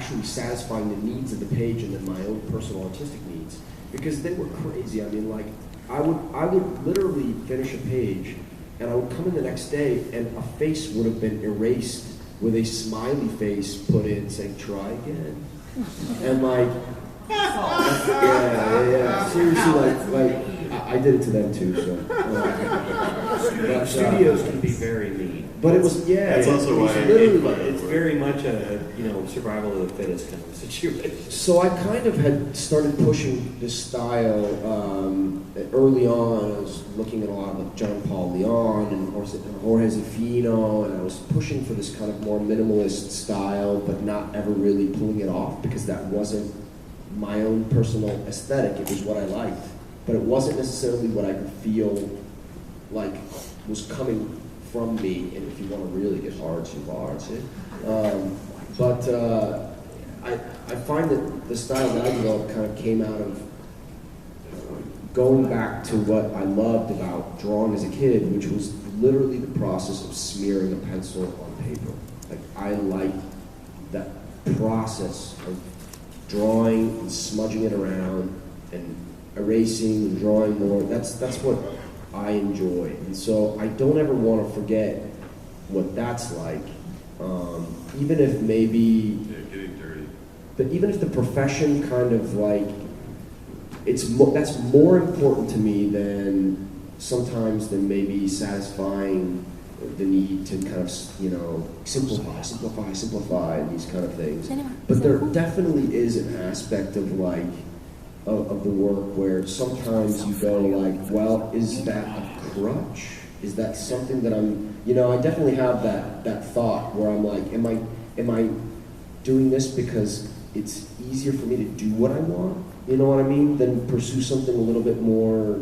actually satisfying the needs of the page and then my own personal artistic needs, because they were crazy. I mean, like, I would literally finish a page, and I would come in the next day, and a face would have been erased with a smiley face put in saying, try again. And like, yeah. Seriously, like I did it to them too, so. But, studios can be very mean. But it was, yeah. That's also why it's very much a, survival of the fittest kind of situation. So I kind of had started pushing this style early on. I was looking at a lot of John Paul Leon and Jorge Zafino, and I was pushing for this kind of more minimalist style, but not ever really pulling it off because that wasn't my own personal aesthetic. It was what I liked, but it wasn't necessarily what I could feel like was coming from me. And if you want to really get artsy. I find that the style that I developed kind of came out of going back to what I loved about drawing as a kid, which was literally the process of smearing a pencil on paper. Like, I liked that process of drawing and smudging it around and erasing and drawing more. That's what I enjoy. And so I don't ever want to forget what that's like. Even if maybe, getting dirty. but even if the profession kind of like, that's more important to me than sometimes than maybe satisfying the need to kind of, simplify and these kind of things. But there definitely is an aspect of like, of the work where sometimes you go like, well, is that a crutch? Is that something that I definitely have that thought where I'm like, am I doing this because it's easier for me to do what I want, you know what I mean, than pursue something a little bit more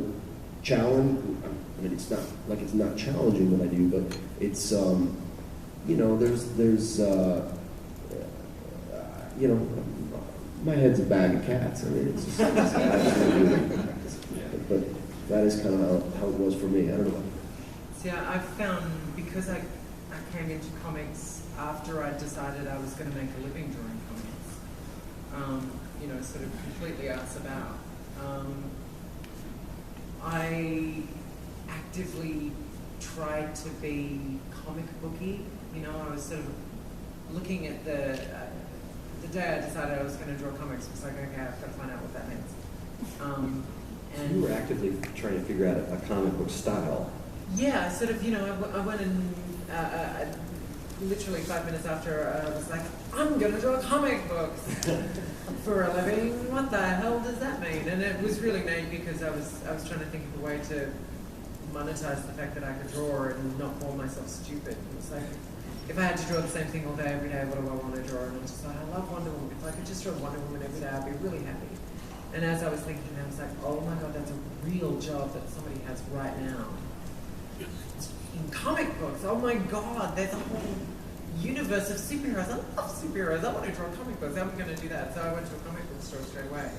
challenging? I mean, it's not like it's not challenging what I do, but it's, my head's a bag of cats. I mean, it's just, but that is kind of how it was for me. I don't know. See, I've found, because I came into comics after I decided I was going to make a living drawing comics, sort of completely arts about, I actively tried to be comic booky. I was sort of looking at the day I decided I was going to draw comics, I was like, okay, I've got to find out what that means. And you were actively trying to figure out a comic book style. Yeah, sort of, I went and literally 5 minutes after I was like, I'm going to draw comic books for a living. What the hell does that mean? And it was really neat because I was trying to think of a way to monetize the fact that I could draw and not bore myself stupid. It was like, if I had to draw the same thing all day, every day, what do I want to draw? And I was just like, I love Wonder Woman. If I could just draw Wonder Woman every day, I'd be really happy. And as I was thinking, I was like, oh my God, that's a real job that somebody has right now. In comic books, oh my God, there's a whole universe of superheroes. I love superheroes. I want to draw comic books. I'm going to do that. So I went to a comic book store straight away.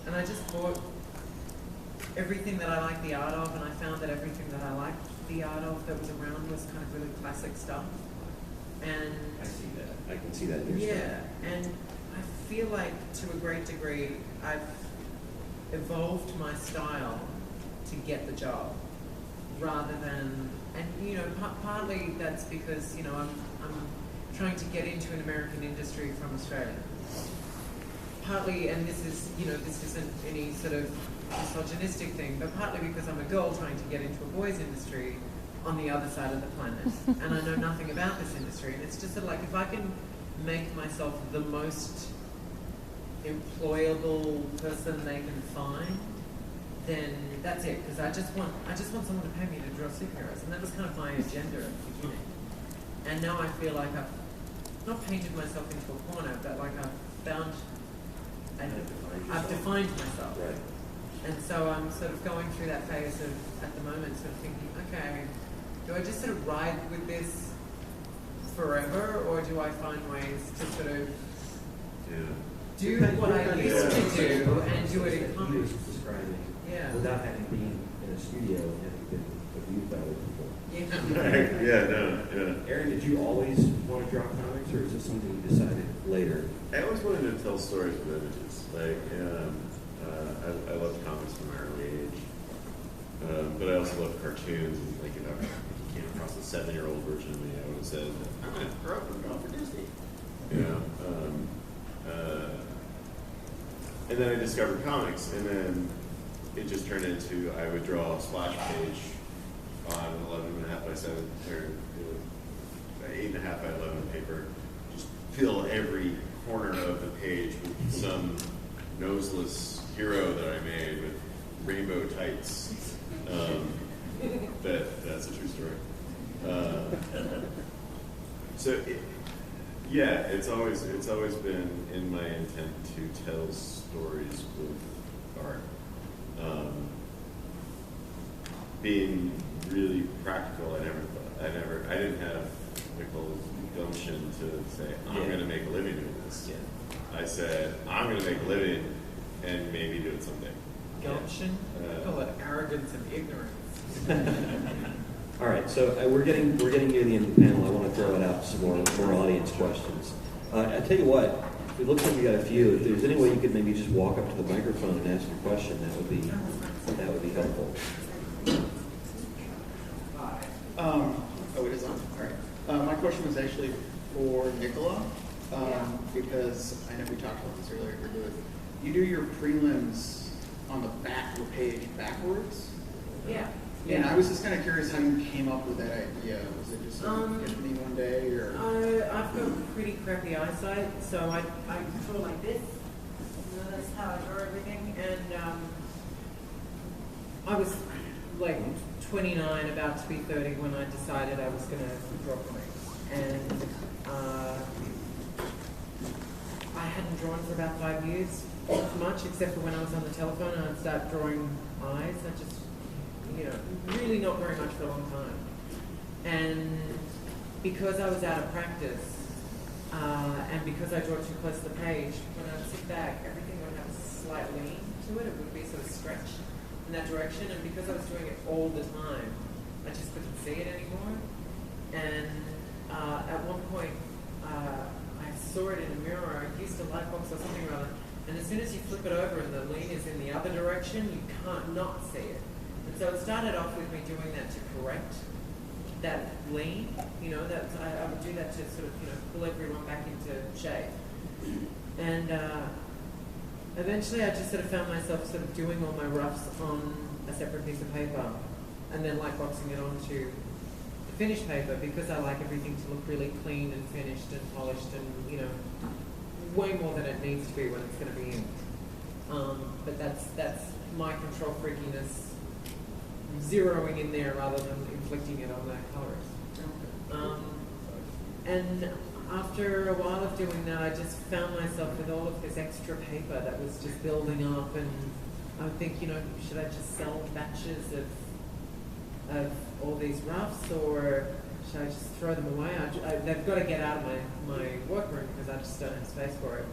And I just bought everything that I like the art of, and I found that everything that I liked the art of that was around was kind of really classic stuff. And I see that. I can see that in your stuff. Yeah, and I feel like to a great degree I've evolved my style to get the job, rather than, and partly that's because I'm trying to get into an American industry from Australia. Partly, and this isn't any sort of misogynistic thing, but partly because I'm a girl trying to get into a boys' industry on the other side of the planet, and I know nothing about this industry, and it's just sort of like, if I can make myself the most employable person they can find, then that's it, because I just want someone to pay me to draw superheroes, and that was kind of my agenda at the beginning. And now I feel like I've not painted myself into a corner, but like I've defined myself. Right. And so I'm sort of going through that phase of, at the moment, sort of thinking, okay, do I just sort of ride with this forever, or do I find ways to sort of do what I used to do and do it in comics? Describing, without having been in a studio and having been reviewed by other people. Yeah, no. Aaron, did you always want to draw comics, or is this something you decided later. I always wanted to tell stories with images. Like, I loved comics from my early age, but I also loved cartoons. And like, if I came across a 7-year-old version of me, I would have said, "I'm going to grow up and draw for Disney." You know. And then I discovered comics, and then it just turned into I would draw a splash page on 11.5 by 7 or 8.5 by 11 paper. Just fill every corner of the page with some noseless hero that I made with rainbow tights. That's a true story. It's always been in my intent to tell stories with art. Being really practical, I didn't have Nicole's gumption to say, I'm going to make a living doing this. Yeah. I said, I'm going to make a living and maybe do it someday. Gumption? I call it arrogance and ignorance. All right, so we're getting near the end of the panel. I want to throw it out some more audience questions. I tell you what, it looks like we got a few. If there's any way you could maybe just walk up to the microphone and ask your question, that would be helpful. It is on? All right. My question was actually for Nicola, because I know we talked about this earlier. You do your prelims on the back of the page backwards. Yeah. And I was just kind of curious how you came up with that idea. Was it just me one day, or? I've got pretty crappy eyesight, so I draw like this. That's how I draw everything. And I was like 29, about to be 30, when I decided I was going to draw comics. And I hadn't drawn for about 5 years, not much, except for when I was on the telephone and I'd start drawing eyes. I just, really not very much for a long time. And because I was out of practice, and because I draw too close to the page, when I would sit back, everything would have a slight lean to it. It would be sort of stretched in that direction. And because I was doing it all the time, I just couldn't see it anymore. And at one point, I saw it in a mirror. I used a light box or something or other. And as soon as you flip it over and the lean is in the other direction, you can't not see it. And so it started off with me doing that to correct that lean. That I would do that to sort of, pull everyone back into shape. And eventually I just sort of found myself sort of doing all my roughs on a separate piece of paper and then light boxing it onto the finished paper, because I like everything to look really clean and finished and polished and, way more than it needs to be when it's going to be inked. But that's my control freakiness zeroing in there rather than inflicting it on the colors. And after a while of doing that, I just found myself with all of this extra paper that was just building up, and I would think, should I just sell batches of all these roughs, or should I just throw them away? They've got to get out of my workroom because I just don't have space for it.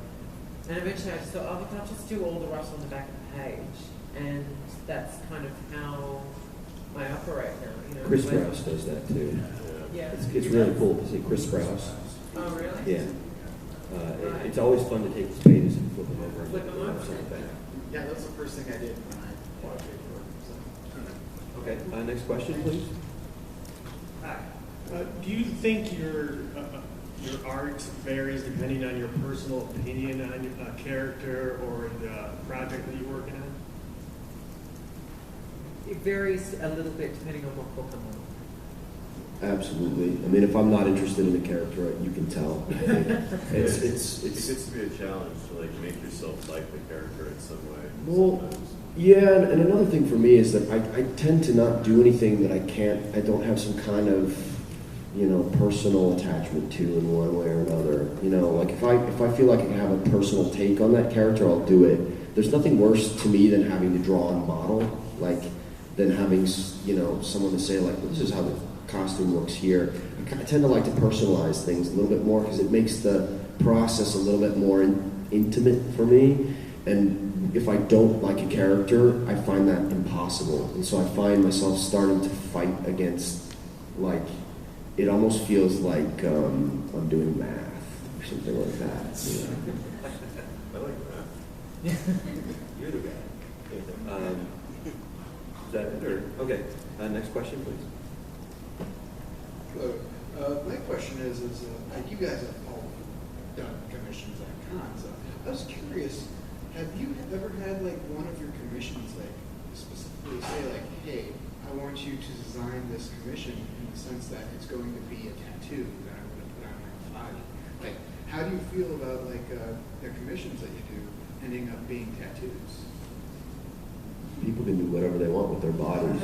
And eventually I just thought, look, I'll just do all the roughs on the back of the page, and that's kind of how I operate now. Chris Sprouse does that too. Yeah. It's really cool to see Chris Sprouse. Oh, really? Yeah. It's always fun to take his pages and flip them over. Flip them over. Yeah, that was the first thing I did when I bought paper. Okay. Next question, please. Do you think your art varies depending on your personal opinion on your character or the project that you're working on? It varies a little bit depending on what book I'm on. Absolutely. I mean, if I'm not interested in a character, you can tell. It's It gets to be a challenge to make yourself like the character in some way. Well, sometimes. yeah, and another thing for me is that I tend to not do anything that I don't have some kind of, personal attachment to in one way or another. Like if I feel like I can have a personal take on that character, I'll do it. There's nothing worse to me than having to draw on model, than having, someone to say well, this is how the costume looks here. I tend to like to personalize things a little bit more because it makes the process a little bit more intimate for me. And if I don't like a character, I find that impossible. And so I find myself starting to fight against, it almost feels like I'm doing math or something like that. You know? I like that. You're the guy. Is that it, or, okay, next question, please. Hello. My question is you guys have all done commissions at cons. I was curious, have you ever had like one of your commissions like specifically say like, hey, I want you to design this commission in the sense that it's going to be a tattoo that I'm going to put on my body? Like, how do you feel about like the commissions that you do ending up being tattoos? People can do whatever they want with their bodies.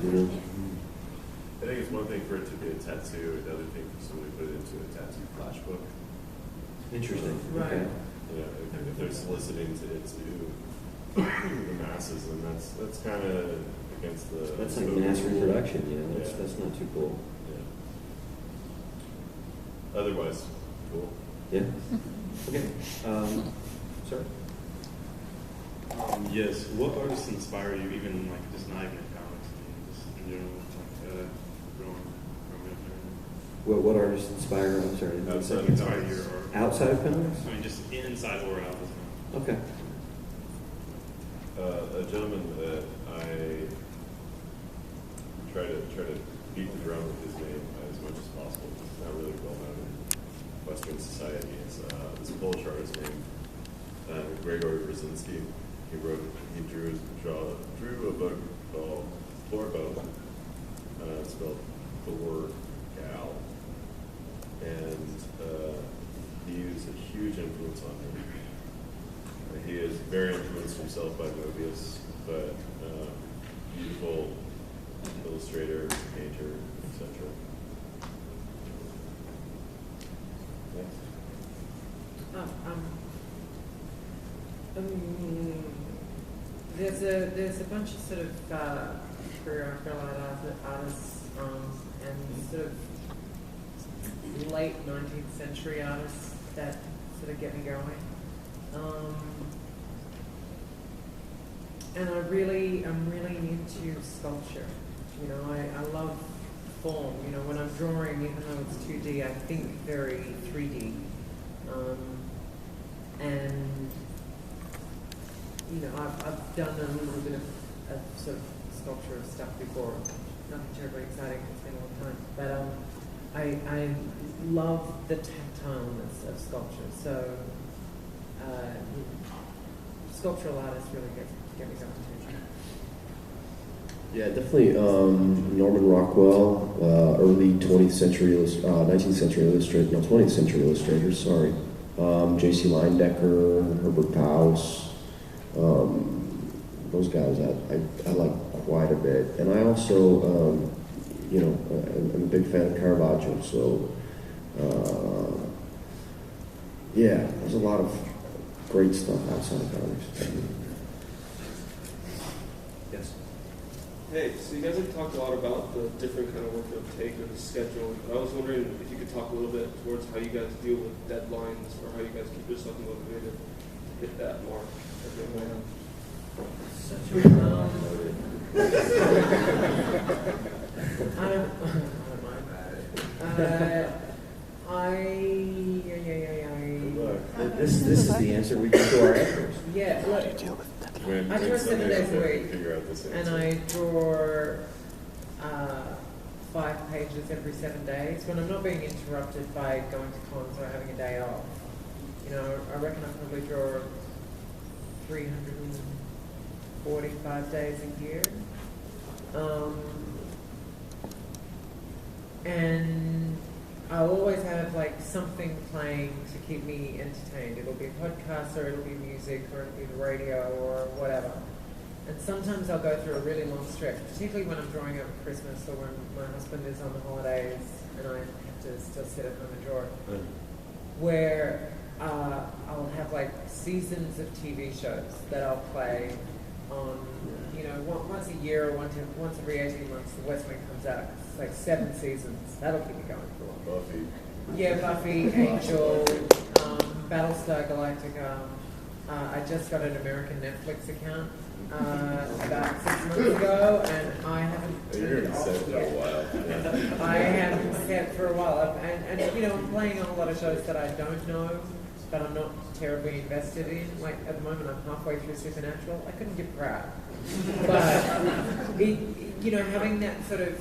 You know? I think it's one thing for it to be a tattoo, another thing for somebody to put it into a tattoo flash book. Interesting. Right. Okay. You know, if they're soliciting to the masses, then that's kind of against the. That's like mass reproduction, Yeah. That's not too cool. Yeah. Otherwise, cool. Yeah. Okay. Sir? Yes. What artists inspire you, even like just not even in comics, just in general, like growing up? What artists inspire? I'm sorry. Outside of Inspire comics. your art. Outside of comics? I mean, just inside or out. Doesn't matter. Okay. A gentleman that I try to beat the drum with his name as much as possible. He's not really well known in Western society. It's this Polish artist named Gregor Brzezinski. He drew a book called Florbo. It's spelled Thor Gal, and he was a huge influence on him. He is very influenced himself by Mobius, but beautiful illustrator, painter, etc. There's a bunch of sort of career artists and sort of late 19th century artists that sort of get me going. And I'm really into sculpture. You know, I love form. You know, when I'm drawing, even though it's 2D, I think very 3D. And you know, I've done a little bit of sort of sculpture stuff before. Nothing terribly exciting. It's been a long time, but I love the tactileness of sculpture. So sculptural artists really get me going too. Yeah, definitely Norman Rockwell, early 19th century illustrators, 20th century illustrators, sorry. J.C. Leyendecker, Herbert Paus, those guys I like quite a bit. And I also, you know, I'm a big fan of Caravaggio, so yeah, there's a lot of great stuff outside of comics. Yes. Hey, so you guys have talked a lot about the different kind of work you'll take or the schedule. I was wondering if you could talk a little bit towards how you guys deal with deadlines or how you guys keep yourself motivated to hit that mark every morning. This is the answer we give to our experts. Yeah, look, When I draw 7 somebody's days a there to week, figure out this and answer. I draw 5 pages every 7 days when I'm not being interrupted by going to cons or having a day off. You know, I reckon I probably draw 345 days a year. And I'll always have like something playing to keep me entertained. It'll be a podcast or it'll be music or it'll be the radio or whatever. And sometimes I'll go through a really long stretch, particularly when I'm drawing over Christmas or when my husband is on the holidays and I have to still sit at home and draw, where I'll have like seasons of TV shows that I'll play on, you know, once a year or once every 18 months, The West Wing comes out. It's like 7 seasons. That'll keep me going for a while. Buffy. Yeah, Buffy, Angel, Battlestar Galactica, I just got an American Netflix account about 6 months ago, and I haven't You're turned it gonna off set for a yet. while. I haven't set for a while, and you know, I'm playing on a lot of shows that I don't know, but I'm not terribly invested in. Like at the moment, I'm halfway through Supernatural. I couldn't give a crap, but you know, having that sort of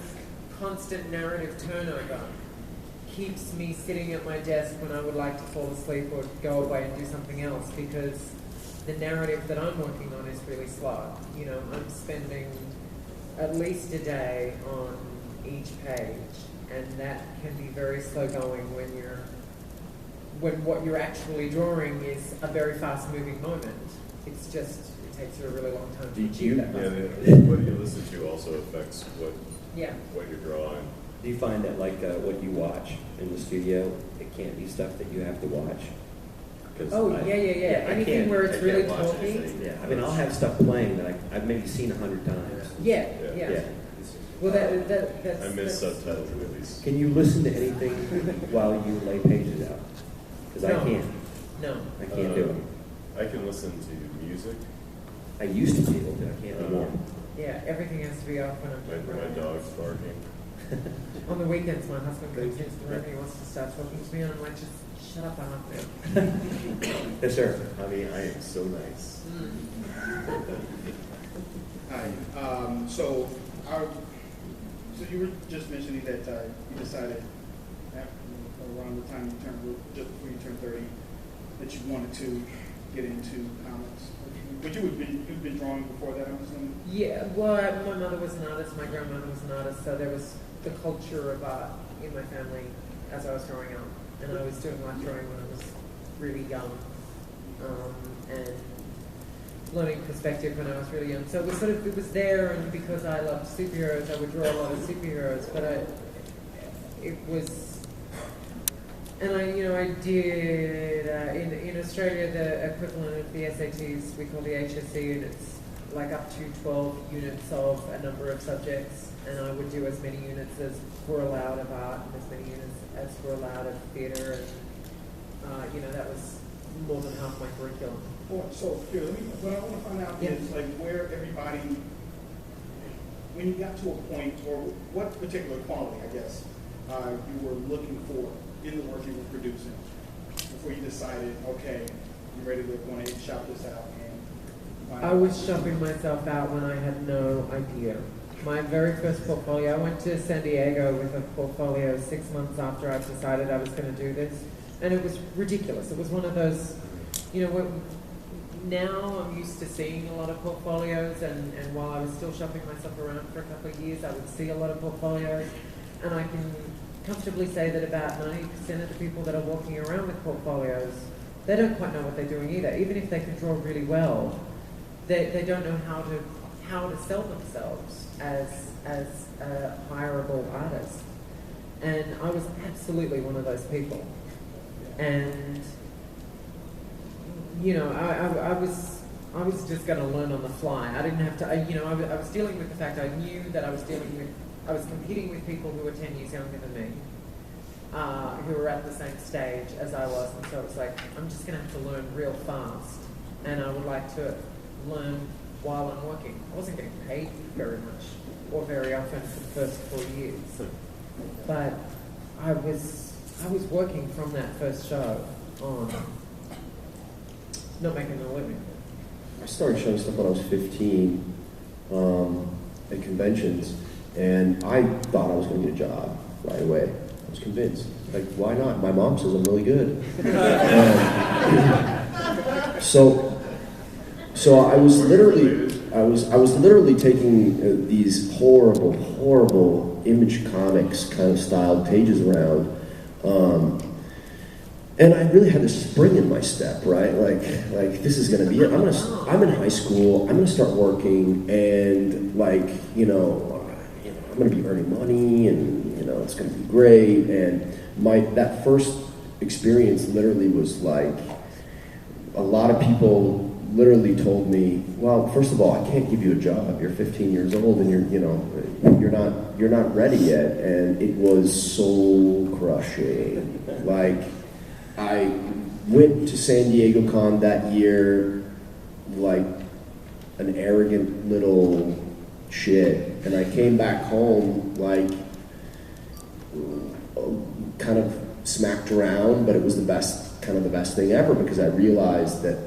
constant narrative turnover keeps me sitting at my desk when I would like to fall asleep or go away and do something else, because the narrative that I'm working on is really slow. You know, I'm spending at least a day on each page, and that can be very slow going when what you're actually drawing is a very fast moving moment. It's just, it takes you a really long time to Do achieve you- that. Yeah, what you listen to also affects what you're drawing. Do you find that like what you watch in the studio, it can't be stuff that you have to watch? 'Cause Oh, I- yeah. I Anything can't- where I it's can't really watch talky. anything. Yeah, I mean, I'll have stuff playing that I've maybe seen 100 times. Yeah. Yeah. Well, that's I miss that's- subtitled movies. Can you listen to anything while you lay pages out? Because I No. can't. No. I can't do it. I can listen to music. I used to be able to. I can't anymore. Yeah, everything has to be off when I'm My around. dog's barking. On the weekends, my husband comes into the room, he wants to start talking to me, and I'm like, just shut up, I'm up there. Yes, sir. Honey, I am so nice. Hi. So you were just mentioning that you decided around the time you turned, just before you turned 30, that you wanted to get into comics. But you've been drawing before that, I'm assuming? Yeah, well, my mother was an artist, my grandmother was an artist, so there was the culture of art in my family as I was growing up. And I was doing life drawing when I was really young, and learning perspective when I was really young. So it was sort of, it was there, and because I loved superheroes, I would draw a lot of superheroes, but it was, and I did, in Australia, the equivalent of the SATs, we call the HSC, and it's like up to 12 units of a number of subjects, and I would do as many units as were allowed of art, and as many units as were allowed of theatre, and, that was more than half my curriculum. Well, so here, what I want to find out is like where everybody, when you got to a point, or what particular quality, I guess, you were looking for in the work you were producing before you decided, okay, I'm ready to want to shop this out. And I was shopping myself out when I had no idea. My very first portfolio, I went to San Diego with a portfolio 6 months after I decided I was going to do this, and it was ridiculous. It was one of those, now I'm used to seeing a lot of portfolios, and while I was still shopping myself around for a couple of years, I would see a lot of portfolios, and I can comfortably say that about 90% of the people that are walking around with portfolios, they don't quite know what they're doing either. Even if they can draw really well, they don't know how to sell themselves as a hireable artist. And I was absolutely one of those people. And I was just going to learn on the fly. I didn't have to. I was dealing with the fact I knew that I was competing with people who were 10 years younger than me, who were at the same stage as I was, and so it was like, I'm just going to have to learn real fast, and I would like to learn while I'm working. I wasn't getting paid very much or very often for the first 4 years, but I was working from that first show on, not making a living. I started showing stuff when I was 15 at conventions, and I thought I was going to get a job right away. I was convinced. Like, why not? My mom says I'm really good. So I was literally taking these horrible Image Comics kind of styled pages around, and I really had this spring in my step, right? Like this is going to be it. I'm in high school. I'm going to start working, and I'm going to be earning money, and it's going to be great. And that first experience literally was like, a lot of people literally told me, well, first of all, I can't give you a job. You're 15 years old, and you're not ready yet. And it was soul crushing. Like, went to San Diego Con that year like an arrogant little shit, and I came back home like kind of smacked around, but it was the best thing ever, because I realized that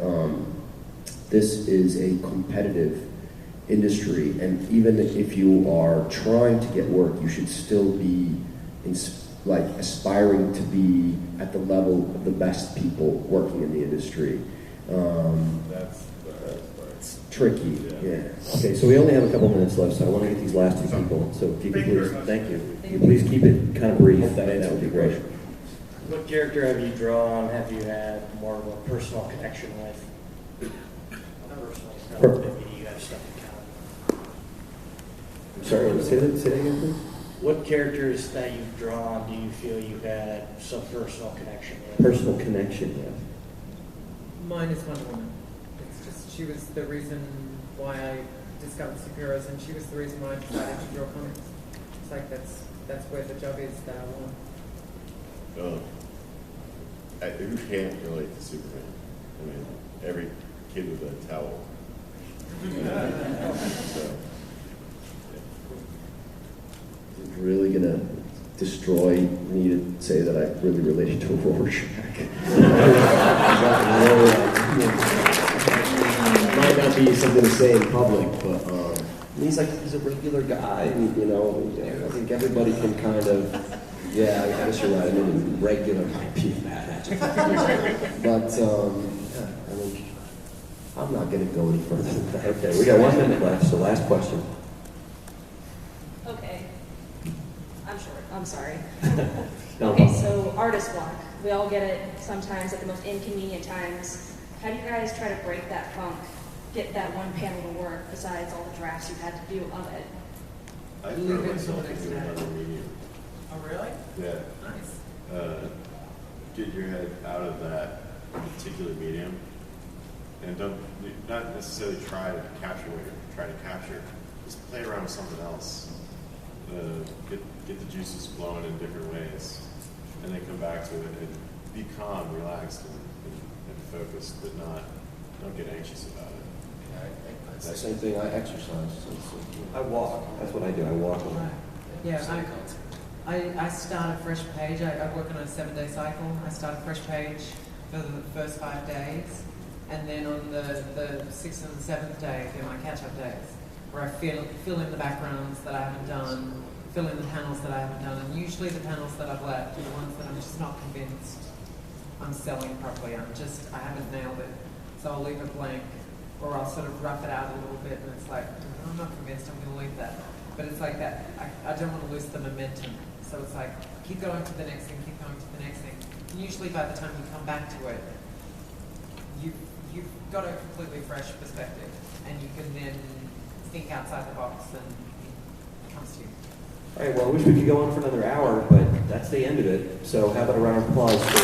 this is a competitive industry, and even if you are trying to get work, you should still be aspiring to be at the level of the best people working in the industry. It's tricky, yeah. Okay, so we only have a couple minutes left, so I want to get these last two people. So if you could please, thank you. If you please keep it kind of brief, that would be great. What character have you drawn? Have you had more of a personal connection with? Maybe you have stuff in common. I'm sorry, say that again, please. What characters that you've drawn do you feel you've had some personal connection with? Personal connection, yeah. Mine is Wonder Woman. It's just, she was the reason why I discovered superheroes, and she was the reason why I decided to draw comics. It's like that's where the job is that I want. Who can't relate to Superman? I mean, every kid with a towel. So, It's really gonna destroy me to say that I really related to Rorschach. Might not be something to say in public, but he's a regular guy. And, I think everybody can kind of. Yeah, I guess you're right. I mean, regular might be a bad adjective. But I'm not going to go any further than that. Okay, we got 1 minute left, so last question. Okay. I'm short. I'm sorry. No Okay, problem. so artist block. We all get it sometimes at the most inconvenient times. How do you guys try to break that funk, get that one panel to work besides all the drafts you've had to do of it? I Leave throw it myself till next into time. another medium. Oh, really? Yeah. Nice. Get your head out of that particular medium, and not necessarily try to capture what you're trying to capture. Just play around with something else. Get the juices flowing in different ways, and then come back to it and be calm, relaxed, and focused, but don't get anxious about it. It's the same thing. I exercise. I walk. That's what I do. I walk. Yeah, I start a fresh page. I work on a 7-day cycle. I start a fresh page for the first 5 days, and then on the 6th and 7th day, they're my catch-up days, where I fill in the backgrounds that I haven't done, fill in the panels that I haven't done, and usually the panels that I've left are the ones that I'm just not convinced I'm selling properly. I haven't nailed it, so I'll leave it blank, or I'll sort of rough it out a little bit, and it's like, I'm not convinced, I'm going to leave that. But it's like that, I don't want to lose the momentum. So it's like, keep going to the next thing, keep going to the next thing. And usually by the time you come back to it, you've got a completely fresh perspective, and you can then think outside the box, and it comes to you. All right, well, I wish we could go on for another hour, but that's the end of it. So how about a round of applause for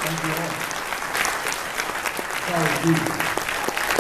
Thank you all. Sorry,